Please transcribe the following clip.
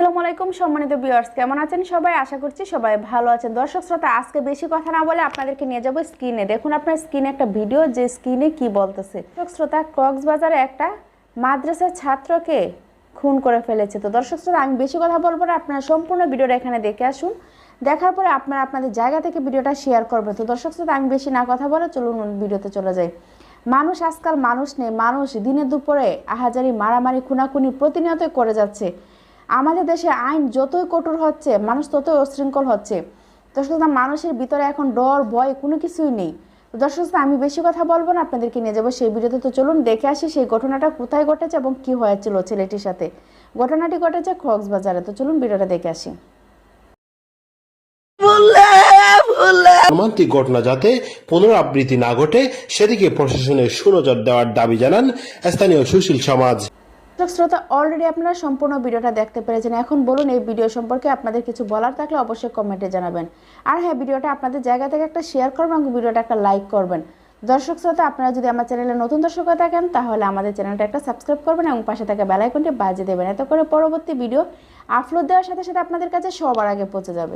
আসসালামু আলাইকুম সম্মানিত ভিউয়ার্স, কেমন আছেন সবাই? আশা করছি সবাই ভালো আছেন। দর্শক শ্রোতা, আজকে বেশি কথা না বলে আপনাদেরকে নিয়ে যাব স্ক্রিনে। দেখুন আপনার স্ক্রিনে একটা ভিডিও, যে স্ক্রিনে কি বলতেছে। দর্শক শ্রোতা, কক্সবাজারে একটা মাদ্রাসার ছাত্রকে খুন করে ফেলেছে। তো দর্শক শ্রোতা, আমি বেশি কথা বলবো না, আপনারা সম্পূর্ণ ভিডিওটা এখানে দেখে আসুন। দেখার পরে আপনারা আপনাদের জায়গা থেকে ভিডিওটা শেয়ার করবেন। তো দর্শক শ্রোতা, আমি বেশি না কথা বলে চলুন ভিডিওতে চলে যাই। মানুষ আজকাল মানুষ নেই, মানুষ দিনে দুপুরে আহাজারি, মারামারি, খুনাখুনি প্রতিনিয়তই করে যাচ্ছে। আমাদের দেশে আইন যতই কঠোর হচ্ছে, মানুষ ততই অশৃঙ্খল হচ্ছে। দর্শক, মানুষের ভিতরে এখন ডর ভয় কোনো কিছুই নেই। তো দর্শক, আমি বেশি কথা বলবো না, আপনাদেরকে নিয়ে যাবো সেই ভিডিওতে। তো চলুন দেখে আসি সেই ঘটনাটা কোথায় ঘটেছে এবং কি হয়েছিল ছেলেটির সাথে। ঘটনাটি ঘটেছে কক্সবাজারে। তো চলুন ভিডিওটা দেখে আসি। মর্মান্তিক ঘটনা যাতে পুনরাবৃত্তি না ঘটে সেদিকে প্রশাসনের সুনজর দেওয়ার দাবি জানান স্থানীয় সুশীল সমাজ। দর্শক শ্রোতা, অলরেডি আপনারা সম্পূর্ণ ভিডিওটা দেখতে পেরেছেন। এখন বলুন, এই ভিডিও সম্পর্কে আপনাদের কিছু বলার থাকলে অবশ্যই কমেন্টে জানাবেন। আর হ্যাঁ, ভিডিওটা আপনাদের জায়গা থেকে একটা শেয়ার করবেন এবং ভিডিওটা একটা লাইক করবেন। দর্শক শ্রোতা, আপনারা যদি আমার চ্যানেলে নতুন দর্শক হয়ে থাকেন তাহলে আমাদের চ্যানেলটা একটা সাবস্ক্রাইব করবেন এবং পাশে থাকা বেল আইকনটি বাজিয়ে দেবেন। এত করে পরবর্তী ভিডিও আপলোড দেওয়ার সাথে সাথে আপনাদের কাছে সবার আগে পৌঁছে যাবে।